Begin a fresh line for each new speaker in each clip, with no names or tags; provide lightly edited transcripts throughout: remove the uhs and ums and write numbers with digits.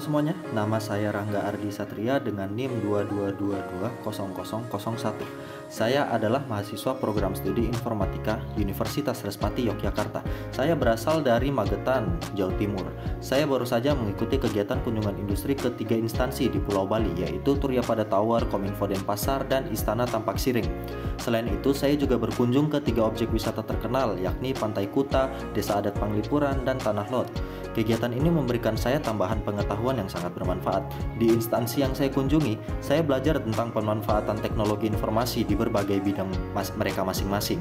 semuanya, nama saya Rangga Ardi Satria dengan NIM 22220001. Saya adalah mahasiswa program studi informatika Universitas Respati Yogyakarta. Saya berasal dari Magetan, Jawa Timur. Saya baru saja mengikuti kegiatan kunjungan industri ke 3 instansi di Pulau Bali, yaitu Turyapada Tower, Kominfo Denpasar, dan Istana Tampak Siring. Selain itu, saya juga berkunjung ke 3 objek wisata terkenal, yakni Pantai Kuta, Desa Adat Panglipuran, dan Tanah Lot. Kegiatan ini memberikan saya tambahan pengetahuan yang sangat bermanfaat. Di instansi yang saya kunjungi, saya belajar tentang pemanfaatan teknologi informasi di berbagai bidang mereka masing-masing.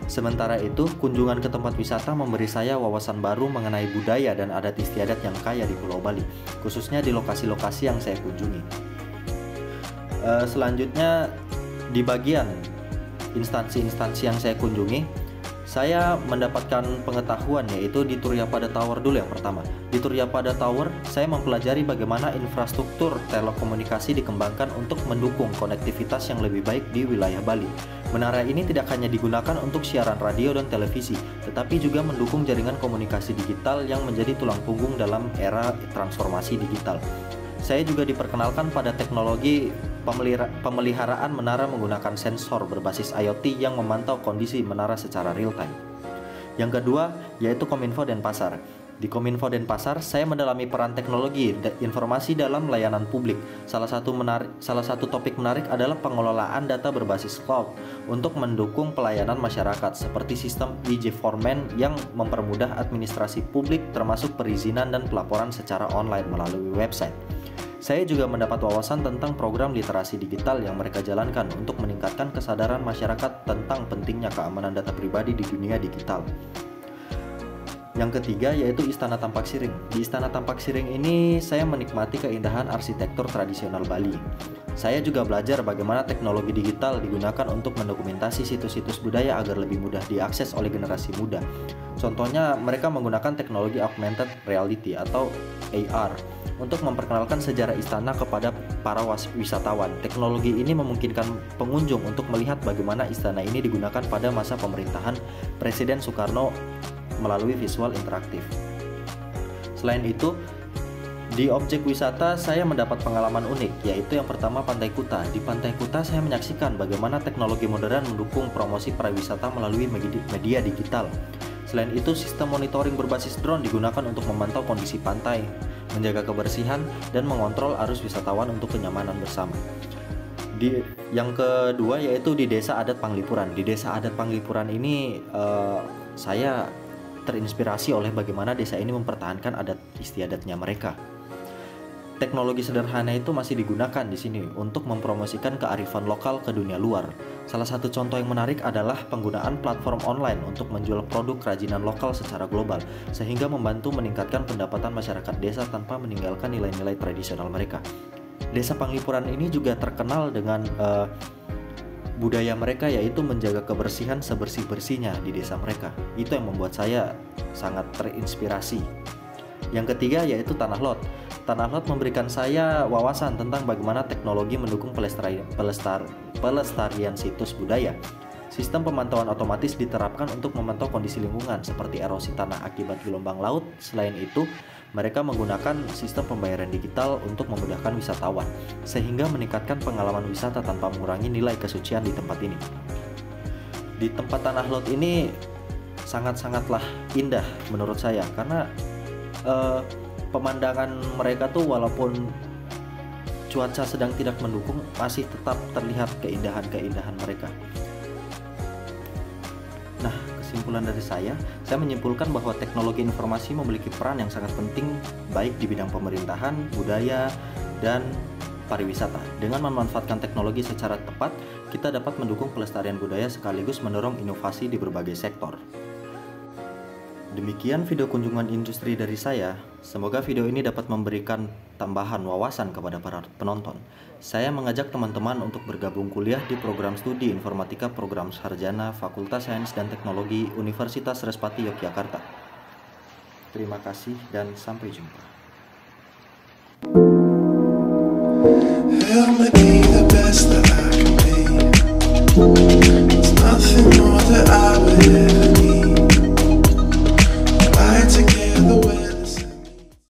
Sementara itu, kunjungan ke tempat wisata memberi saya wawasan baru mengenai budaya dan adat istiadat yang kaya di Pulau Bali, khususnya di lokasi-lokasi yang saya kunjungi. Selanjutnya, di bagian instansi-instansi yang saya kunjungi, saya mendapatkan pengetahuan yaitu di Turyapada Tower dulu yang pertama. Di Turyapada Tower, saya mempelajari bagaimana infrastruktur telekomunikasi dikembangkan untuk mendukung konektivitas yang lebih baik di wilayah Bali. Menara ini tidak hanya digunakan untuk siaran radio dan televisi, tetapi juga mendukung jaringan komunikasi digital yang menjadi tulang punggung dalam era transformasi digital. Saya juga diperkenalkan pada teknologi pemeliharaan menara menggunakan sensor berbasis IoT yang memantau kondisi menara secara real time. Yang kedua, yaitu Kominfo Denpasar. Di Kominfo Denpasar, saya mendalami peran teknologi informasi dalam layanan publik. Salah satu topik menarik adalah pengelolaan data berbasis cloud untuk mendukung pelayanan masyarakat seperti sistem e-Government yang mempermudah administrasi publik termasuk perizinan dan pelaporan secara online melalui website. Saya juga mendapat wawasan tentang program literasi digital yang mereka jalankan untuk meningkatkan kesadaran masyarakat tentang pentingnya keamanan data pribadi di dunia digital. Yang ketiga yaitu Istana Tampak Siring. Di Istana Tampak Siring ini saya menikmati keindahan arsitektur tradisional Bali. Saya juga belajar bagaimana teknologi digital digunakan untuk mendokumentasi situs-situs budaya agar lebih mudah diakses oleh generasi muda. Contohnya, mereka menggunakan teknologi augmented reality atau AR untuk memperkenalkan sejarah istana kepada para wisatawan. Teknologi ini memungkinkan pengunjung untuk melihat bagaimana istana ini digunakan pada masa pemerintahan Presiden Soekarno melalui visual interaktif. Selain itu, di objek wisata saya mendapat pengalaman unik, yaitu yang pertama Pantai Kuta. Di Pantai Kuta saya menyaksikan bagaimana teknologi modern mendukung promosi pariwisata melalui media digital. Selain itu, sistem monitoring berbasis drone digunakan untuk memantau kondisi pantai, menjaga kebersihan, dan mengontrol arus wisatawan untuk kenyamanan bersama. Yang kedua yaitu di Desa Adat Panglipuran. Di Desa Adat Panglipuran ini saya terinspirasi oleh bagaimana desa ini mempertahankan adat istiadatnya mereka. Teknologi sederhana itu masih digunakan di sini untuk mempromosikan kearifan lokal ke dunia luar. Salah satu contoh yang menarik adalah penggunaan platform online untuk menjual produk kerajinan lokal secara global, sehingga membantu meningkatkan pendapatan masyarakat desa tanpa meninggalkan nilai-nilai tradisional mereka. Desa Panglipuran ini juga terkenal dengan budaya mereka, yaitu menjaga kebersihan sebersih-bersihnya di desa mereka. Itu yang membuat saya sangat terinspirasi. Yang ketiga yaitu Tanah Lot. Tanah Lot memberikan saya wawasan tentang bagaimana teknologi mendukung pelestarian situs budaya. Sistem pemantauan otomatis diterapkan untuk memantau kondisi lingkungan seperti erosi tanah akibat gelombang laut. Selain itu, mereka menggunakan sistem pembayaran digital untuk memudahkan wisatawan, sehingga meningkatkan pengalaman wisata tanpa mengurangi nilai kesucian di tempat ini. Di tempat Tanah Lot ini sangat-sangatlah indah menurut saya, karena pemandangan mereka tuh walaupun cuaca sedang tidak mendukung, masih tetap terlihat keindahan-keindahan mereka. Nah, kesimpulan dari saya menyimpulkan bahwa teknologi informasi memiliki peran yang sangat penting baik di bidang pemerintahan, budaya, dan pariwisata. Dengan memanfaatkan teknologi secara tepat, kita dapat mendukung pelestarian budaya sekaligus mendorong inovasi di berbagai sektor. Demikian video kunjungan industri dari saya. Semoga video ini dapat memberikan tambahan wawasan kepada para penonton. Saya mengajak teman-teman untuk bergabung kuliah di program studi informatika program sarjana Fakultas Sains dan Teknologi Universitas Respati Yogyakarta. Terima kasih dan sampai jumpa.